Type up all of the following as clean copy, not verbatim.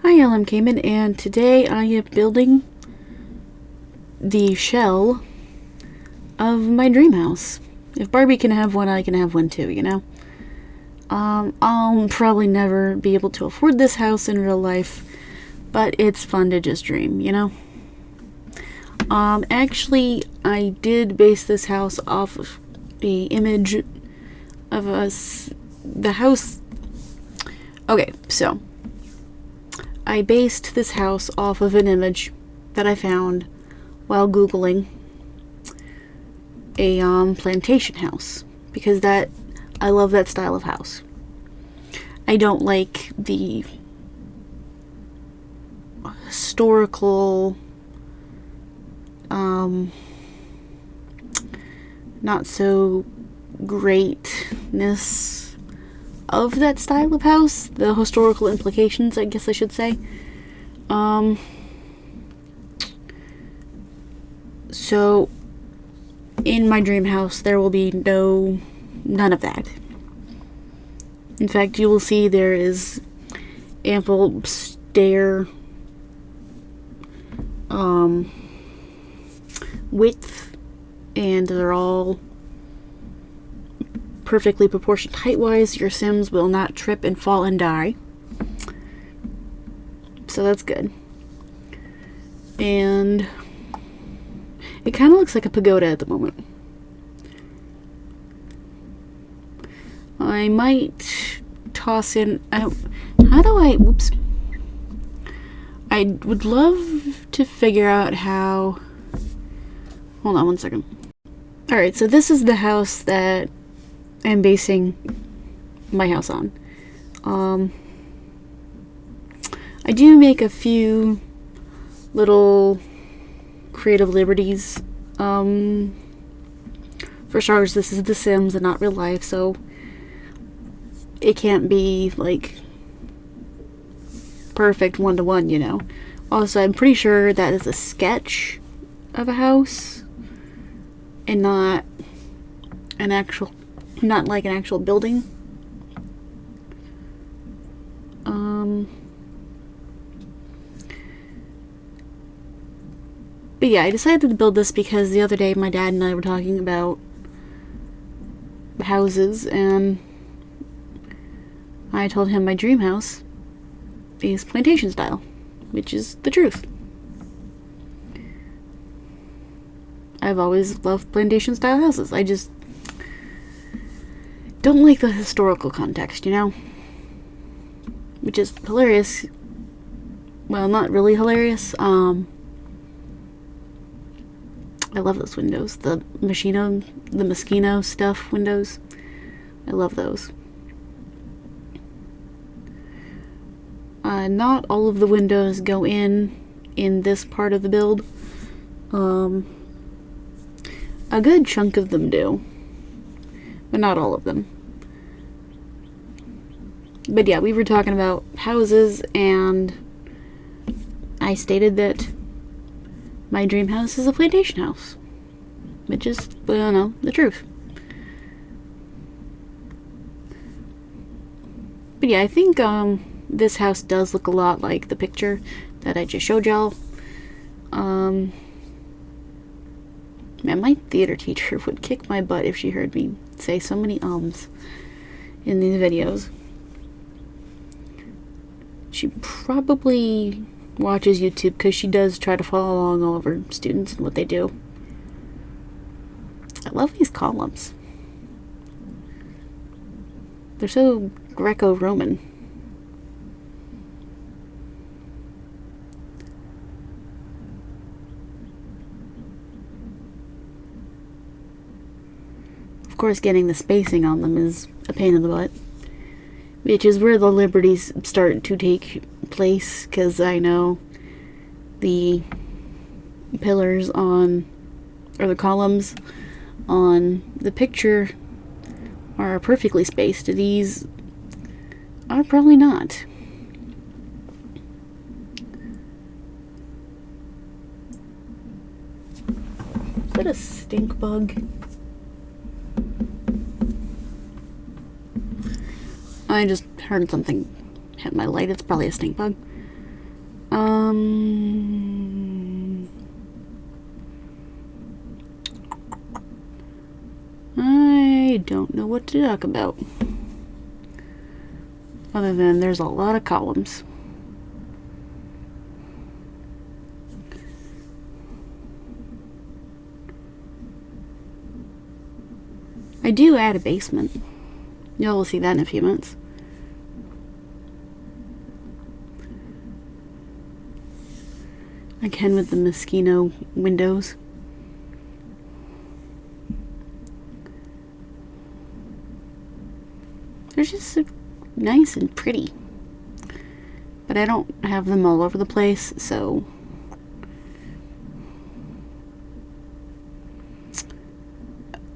Hi, I'm Cayman, and today I am building the shell of my dream house. If Barbie can have one, I can have one too, you know? I'll probably never be able to afford this house in real life, but it's fun to just dream, you know? Actually, I did base this house off of the image of the house. Okay, so I based this house off of an image that I found while Googling a plantation house, because I love that style of house. I don't like the historical, not so greatness of that style of house, the historical implications, I guess I should say. So in my dream house there will be none of that. In fact, you will see there is ample stair width, and they're all perfectly proportioned height-wise. Your Sims will not trip and fall and die. So that's good. And it kind of looks like a pagoda at the moment. I might toss in... Whoops. I would love to figure out how... Hold on one second. Alright, so this is the house that I'm basing my house on. I do make a few little creative liberties. For starters, this is The Sims and not real life, so it can't be like perfect one-to-one, you know. Also, I'm pretty sure that is a sketch of a house and not like an actual building. But yeah, I decided to build this because the other day my dad and I were talking about houses, and I told him my dream house is plantation style, which is the truth. I've always loved plantation style houses. I just don't like the historical context, you know? Which is hilarious. Well, not really hilarious. I love those windows. The Moschino stuff windows. I love those. Not all of the windows go in this part of the build. A good chunk of them do, but not all of them. But yeah, we were talking about houses, and I stated that my dream house is a plantation house, which is, well, the truth. But yeah, I think this house does look a lot like the picture that I just showed y'all. Man, my theater teacher would kick my butt if she heard me say so many ums in these videos. She probably watches YouTube because she does try to follow along all of her students and what they do. I love these columns. They're so Greco-Roman. Of course, getting the spacing on them is a pain in the butt, which is where the liberties start to take place, because I know the pillars or the columns on the picture are perfectly spaced. These are probably not. Is that a stink bug? I just heard something hit my light. It's probably a stink bug. I don't know what to talk about. Other than there's a lot of columns. I do add a basement. You'll see that in a few minutes. Again with the Moschino windows. They're just so nice and pretty. But I don't have them all over the place, so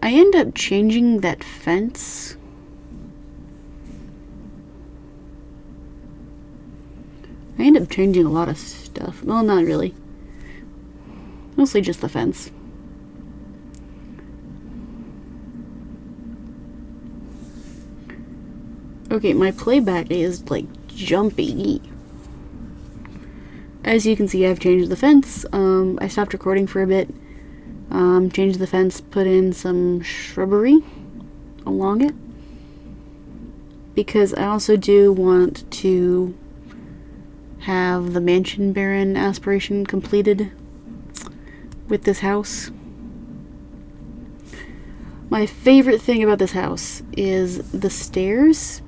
I end up changing that fence. I end up changing a lot of stuff. Well, not really. Mostly just the fence. Okay, my playback is like jumpy. As you can see, I've changed the fence. I stopped recording for a bit. Changed the fence, put in some shrubbery along it. Because I also do want to have the Mansion Baron aspiration completed with this house. My favorite thing about this house is the stairs,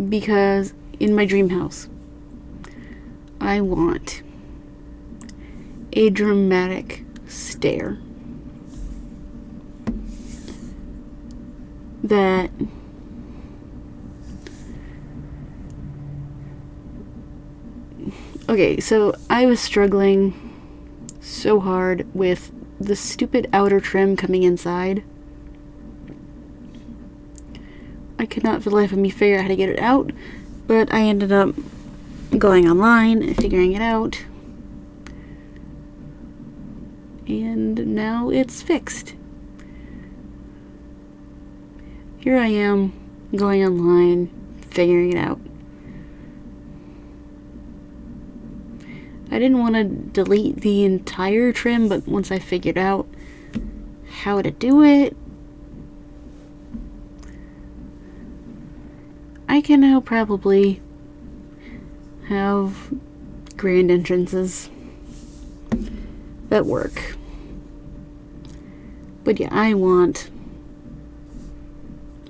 because in my dream house I want a dramatic stair that okay, so I was struggling so hard with the stupid outer trim coming inside. I could not for the life of me figure out how to get it out, but I ended up going online and figuring it out. And now it's fixed. Here I am going online, figuring it out. I didn't want to delete the entire trim, but once I figured out how to do it, I can now probably have grand entrances that work. But yeah, I want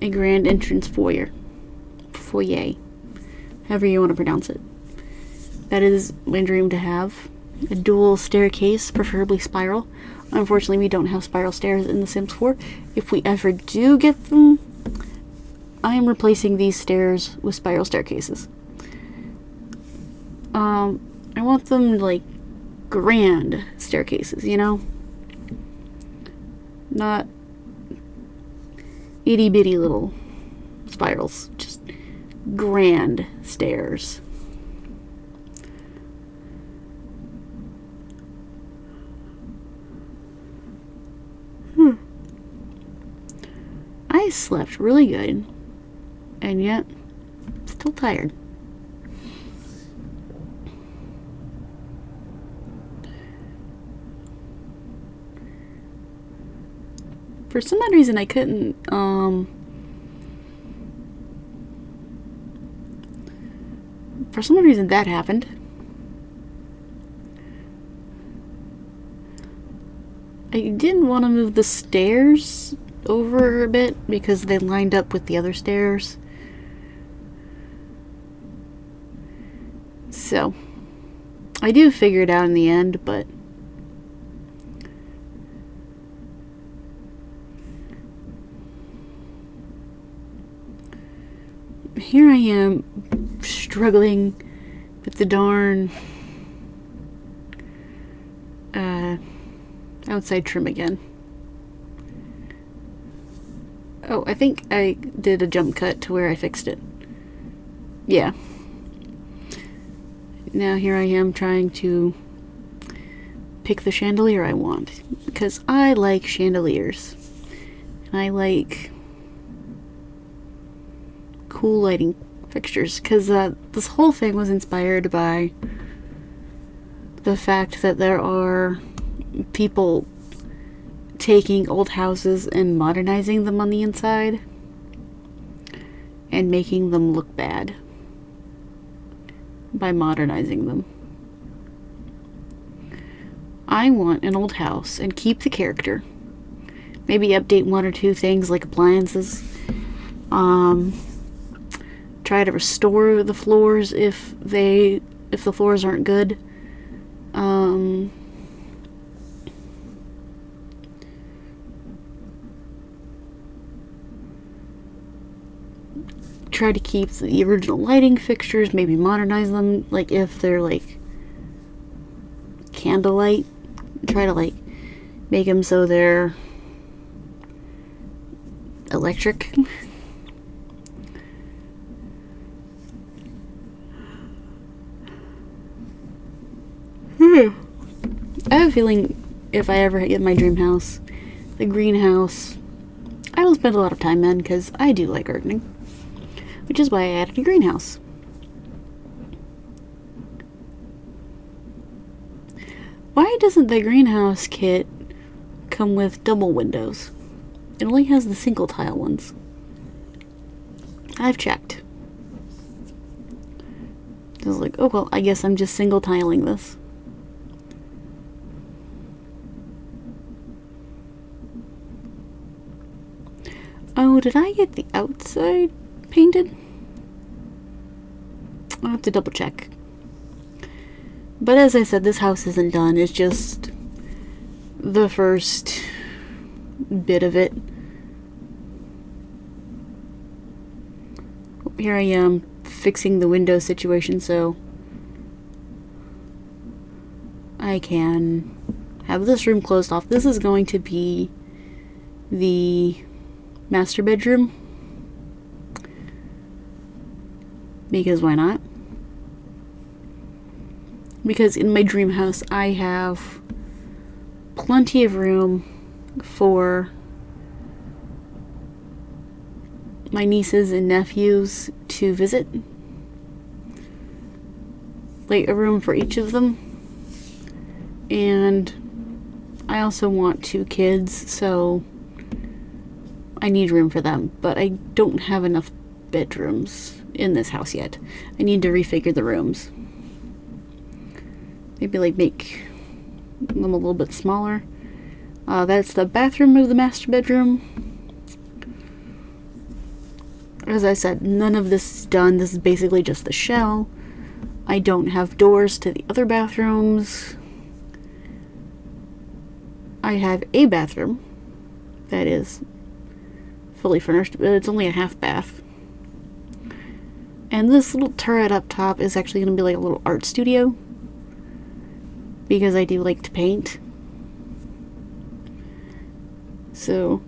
a grand entrance foyer, however you want to pronounce it. That is my dream to have. A dual staircase, preferably spiral. Unfortunately, we don't have spiral stairs in The Sims 4. If we ever do get them, I am replacing these stairs with spiral staircases. I want them like grand staircases, you know? Not itty bitty little spirals, just grand stairs. I slept really good, and yet still tired. For some odd reason I couldn't, for some odd reason that happened. I didn't want to move the stairs over a bit because they lined up with the other stairs. So, I do figure it out in the end, but here I am struggling with the darn outside trim again. Oh, I think I did a jump cut to where I fixed it. Yeah. Now here I am trying to pick the chandelier I want, because I like chandeliers. And I like cool lighting fixtures, because this whole thing was inspired by the fact that there are people taking old houses and modernizing them on the inside and making them look bad by modernizing them. I want an old house and keep the character. Maybe update one or two things like appliances. Try to restore the floors if the floors aren't good. Try to keep the original lighting fixtures, maybe modernize them, like if they're like candlelight, try to like make them so they're electric. I have a feeling if I ever get my dream house, the greenhouse, I will spend a lot of time in because I do like gardening, which is why I added a greenhouse. Why doesn't the greenhouse kit come with double windows? It only has the single tile ones. I've checked. I was like, oh well, I guess I'm just single tiling this. Oh, did I get the outside painted? I'll have to double check. But as I said, this house isn't done. It's just the first bit of it. Here I am fixing the window situation so I can have this room closed off. This is going to be the master bedroom, because why not? Because in my dream house I have plenty of room for my nieces and nephews to visit, like a room for each of them. And I also want 2 kids, so I need room for them, but I don't have enough bedrooms in this house yet. I need to refigure the rooms. Maybe like make them a little bit smaller. That's the bathroom of the master bedroom. As I said, none of this is done. This is basically just the shell. I don't have doors to the other bathrooms. I have a bathroom that is fully furnished, but it's only a half bath. And this little turret up top is actually going to be like a little art studio, because I do like to paint. So,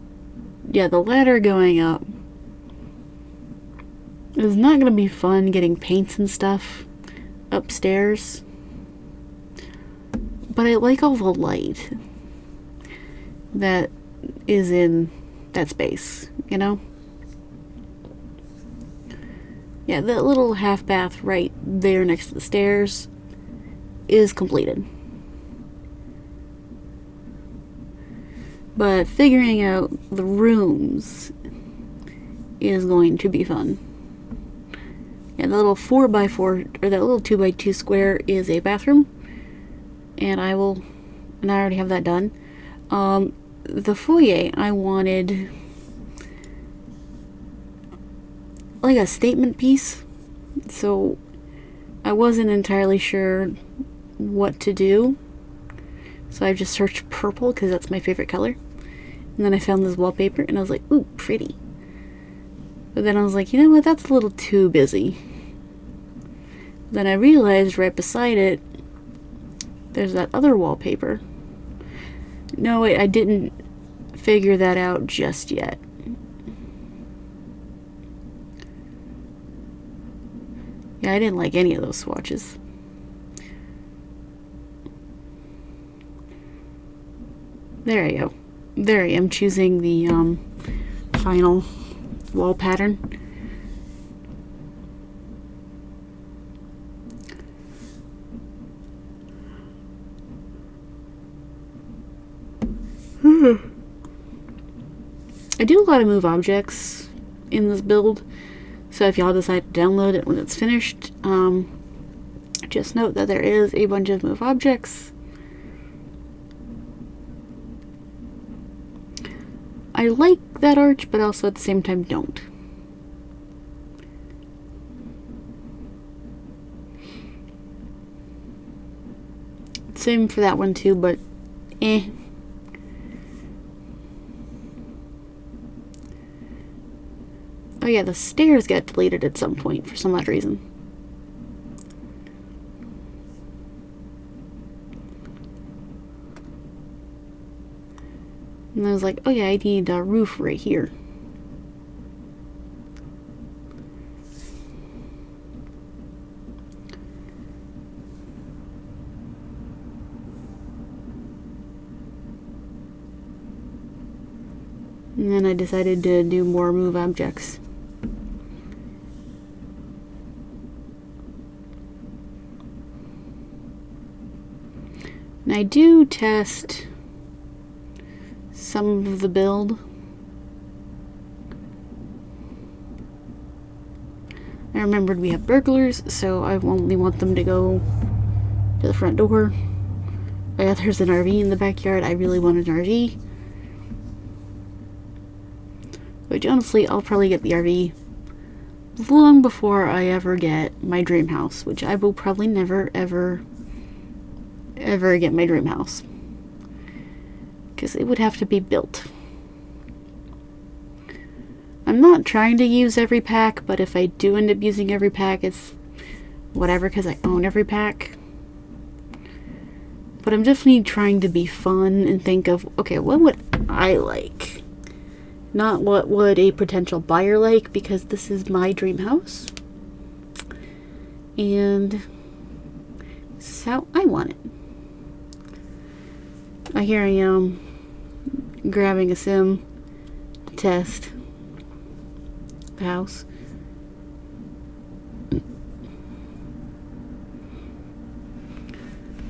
yeah, the ladder going up is not going to be fun getting paints and stuff upstairs. But I like all the light that is in that space, you know? Yeah, that little half bath right there next to the stairs is completed. But figuring out the rooms is going to be fun. Yeah, the little 4x4, or that little 2x2 square is a bathroom. And I already have that done. The foyer, I wanted like a statement piece. So I wasn't entirely sure what to do. So I just searched purple because that's my favorite color. And then I found this wallpaper and I was like, ooh, pretty. But then I was like, you know what, that's a little too busy. Then I realized right beside it, there's that other wallpaper. No, wait, I didn't figure that out just yet. Yeah, I didn't like any of those swatches. There I go. There I am choosing the final wall pattern. I do a lot of move objects in this build, so if y'all decide to download it when it's finished, just note that there is a bunch of move objects. I like that arch, but also at the same time don't. Same for that one too, but eh. Oh yeah, the stairs got deleted at some point for some odd reason. And I was like, oh yeah, I need a roof right here. And then I decided to do more move objects. And I do test some of the build. I remembered we have burglars, so I only want them to go to the front door. Oh yeah, there's an RV in the backyard. I really want an RV. Which honestly, I'll probably get the RV long before I ever get my dream house, which I will probably never, ever get my dream house. Because it would have to be built. I'm not trying to use every pack, but if I do end up using every pack, it's whatever because I own every pack. But I'm definitely trying to be fun and think of, okay, what would I like? Not what would a potential buyer like, because this is my dream house. And this is how I want it. Here I am grabbing a sim to test the house.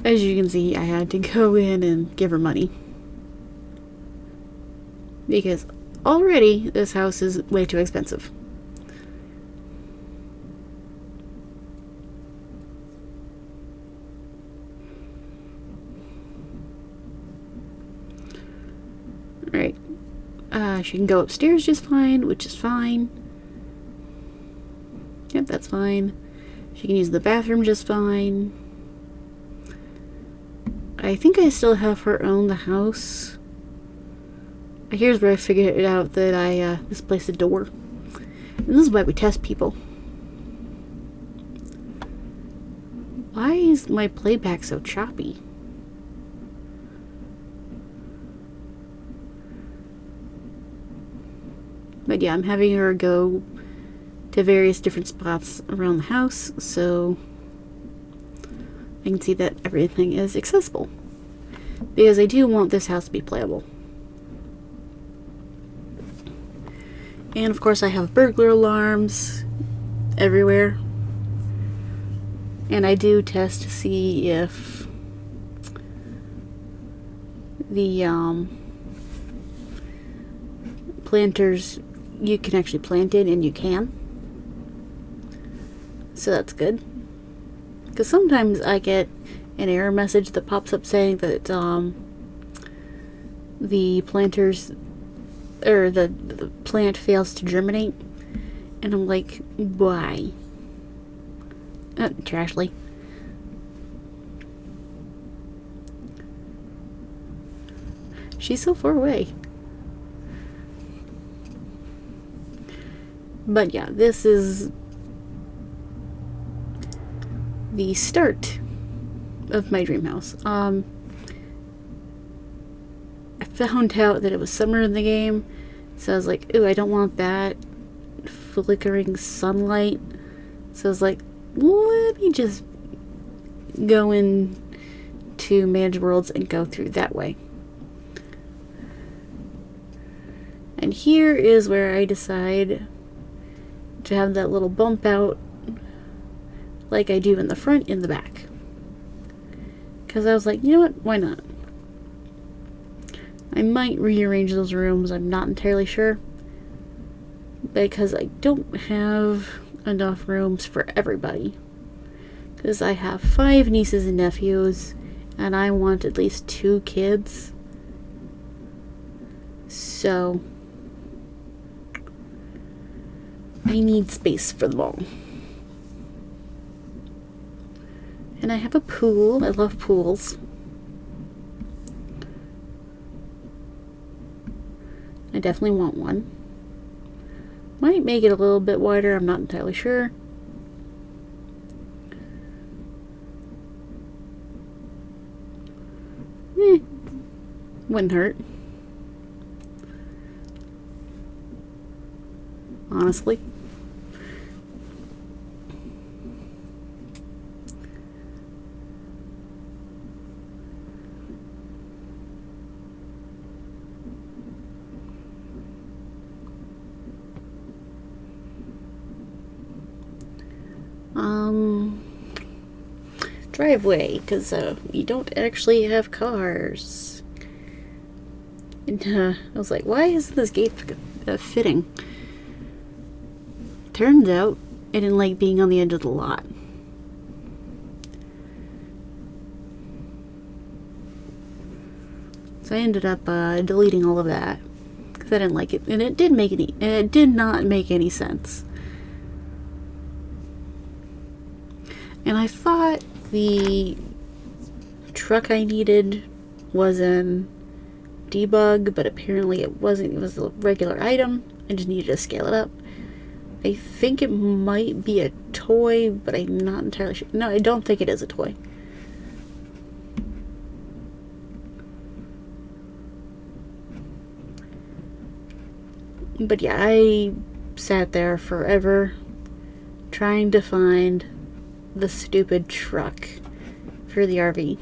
As you can see, I had to go in and give her money. Because already this house is way too expensive. Right. She can go upstairs just fine, which is fine. Yep, that's fine. She can use the bathroom just fine. I think I still have her own the house. Here's where I figured it out that I misplaced a door. And this is why we test people. Why is my playback so choppy? But yeah, I'm having her go to various different spots around the house so I can see that everything is accessible. Because I do want this house to be playable. And of course I have burglar alarms everywhere. And I do test to see if the planters, you can actually plant it, and you can. So that's good. Because sometimes I get an error message that pops up saying that the planters, or the plant fails to germinate. And I'm like, why? Trashly. She's so far away. But yeah, this is the start of my dream house. I found out that it was summer in the game, so I was like, ooh, I don't want that flickering sunlight. So I was like, let me just go in to Manage Worlds and go through that way. And here is where I decide to have that little bump out like I do in the front and the back. Because I was like, you know what? Why not? I might rearrange those rooms, I'm not entirely sure. Because I don't have enough rooms for everybody. Because I have 5 nieces and nephews, and I want at least 2 kids. So I need space for them all. And I have a pool. I love pools. I definitely want one. Might make it a little bit wider, I'm not entirely sure. Wouldn't hurt. Honestly. Driveway, because we don't actually have cars. And I was like, why isn't this gate fitting? Turns out I didn't like being on the edge of the lot. So I ended up deleting all of that because I didn't like it, and it did not make any sense. And I thought the truck I needed was in debug, but apparently it wasn't. It was a regular item. I just needed to scale it up. I think it might be a toy, but I'm not entirely sure. No, I don't think it is a toy. But yeah, I sat there forever trying to find the stupid truck for the RV.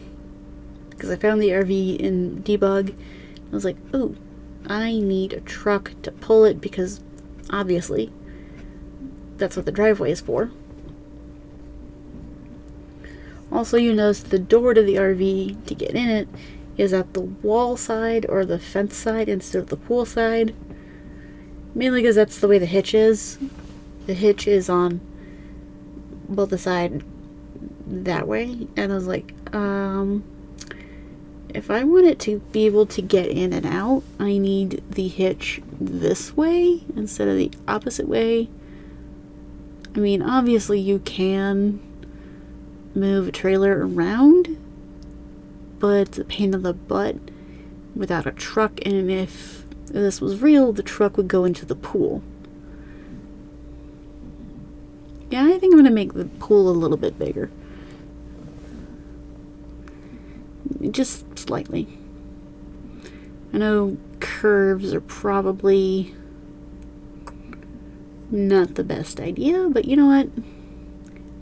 Because I found the RV in debug. I was like, ooh, I need a truck to pull it because obviously that's what the driveway is for. Also, you notice the door to the RV to get in it is at the wall side or the fence side instead of the pool side. Mainly because that's the way the hitch is. The hitch is on both the side that way. And I was like, if I want it to be able to get in and out, I need the hitch this way instead of the opposite way. I mean, obviously you can move a trailer around, but it's a pain in the butt without a truck, and if this was real, the truck would go into the pool. Yeah, I think I'm going to make the pool a little bit bigger. Just slightly. I know curves are probably not the best idea, but you know what?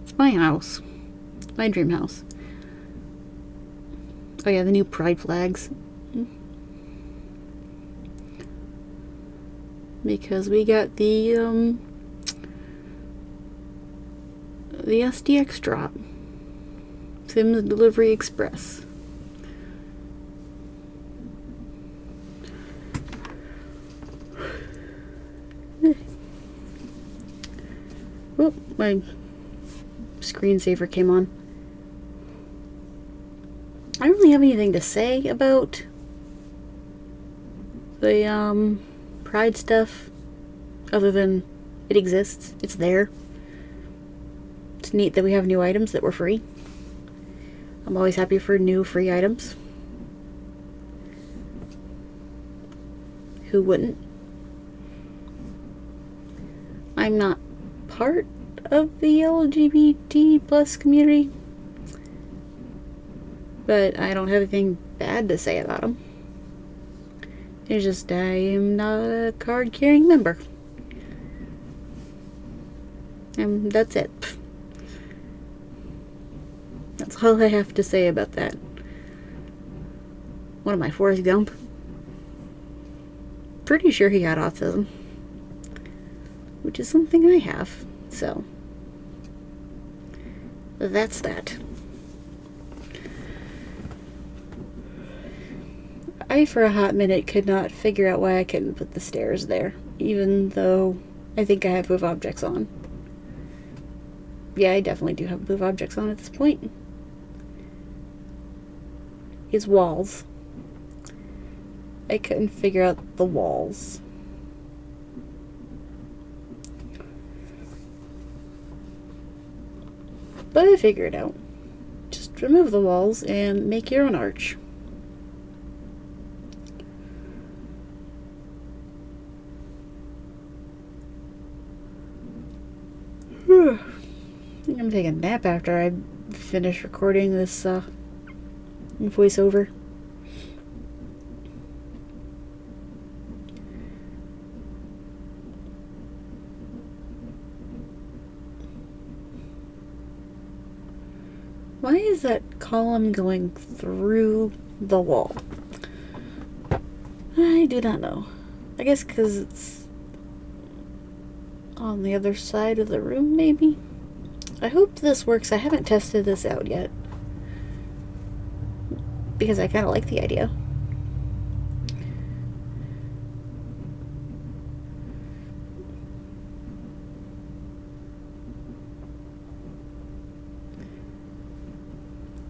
It's my house. It's my dream house. Oh yeah, the new pride flags. Because we got the SDX drop. Sims Delivery Express. Oh, my screensaver came on. I don't really have anything to say about the Pride stuff other than it exists. It's there. It's neat that we have new items that were free. I'm always happy for new free items. Who wouldn't? I'm not part of the LGBT plus community, but I don't have anything bad to say about them. It's just I am not a card-carrying member. And that's it. That's all I have to say about that. What am I, Forrest Gump? Pretty sure he had autism. Which is something I have, so that's that. I for a hot minute could not figure out why I couldn't put the stairs there, even though I think I have move objects on. Yeah, I definitely do have move objects on at this point. His walls. I couldn't figure out the walls. But I figured it out. Just remove the walls and make your own arch. I think I'm taking a nap after I finish recording this voiceover. Why is that column going through the wall? I do not know. I guess because it's on the other side of the room, maybe? I hope this works. I haven't tested this out yet, because I kind of like the idea.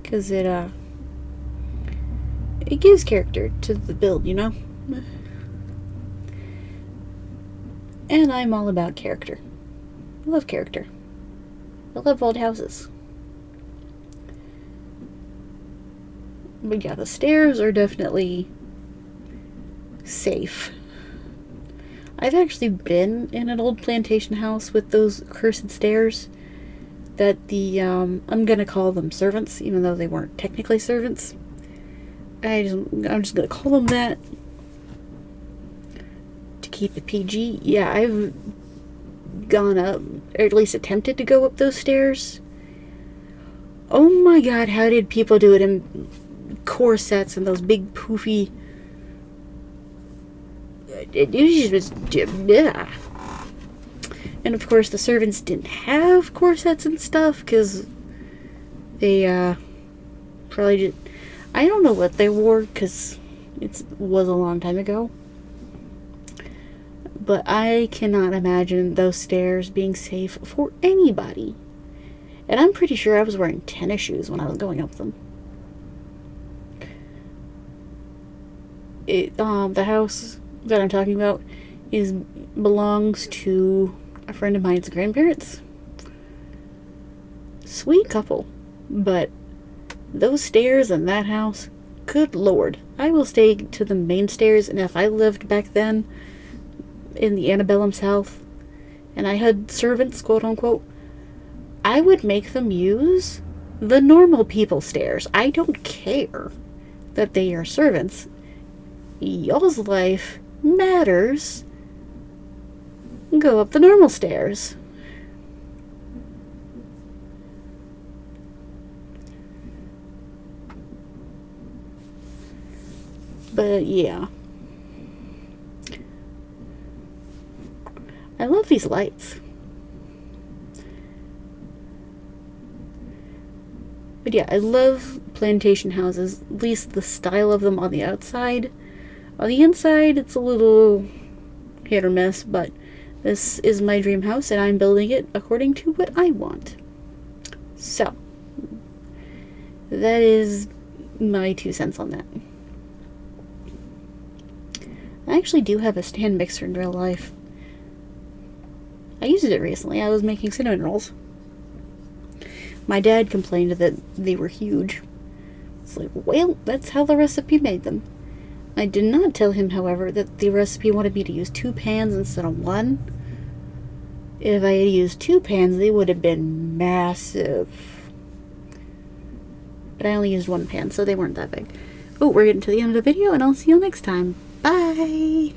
Because it gives character to the build, you know? And I'm all about character. I love character. I love old houses. But yeah, the stairs are definitely safe. I've actually been in an old plantation house with those cursed stairs that the, I'm gonna call them servants, even though they weren't technically servants. I'm just gonna call them that to keep it PG. Yeah, I've gone up, or at least attempted to go up those stairs. Oh my god, how did people do it in corsets and those big poofy... It was just... Yeah. And of course the servants didn't have corsets and stuff, because they probably just... I don't know what they wore, because it was a long time ago. But I cannot imagine those stairs being safe for anybody. And I'm pretty sure I was wearing tennis shoes when I was going up them. The house that I'm talking about belongs to a friend of mine's grandparents. Sweet couple. But those stairs in that house, good lord. I will stay to the main stairs, and if I lived back then in the antebellum South and I had servants, quote unquote, I would make them use the normal people stairs. I don't care that they are servants. Y'all's life matters. Go up the normal stairs. But yeah. I love these lights. But yeah, I love plantation houses, at least the style of them on the outside. On the inside, it's a little hit or miss, but this is my dream house, and I'm building it according to what I want. So, that is my 2 cents on that. I actually do have a stand mixer in real life. I used it recently. I was making cinnamon rolls. My dad complained that they were huge. It's like, well, that's how the recipe made them. I did not tell him, however, that the recipe wanted me to use 2 pans instead of 1. If I had used 2 pans, they would have been massive. But I only used 1 pan, so they weren't that big. Oh, we're getting to the end of the video, and I'll see you next time. Bye!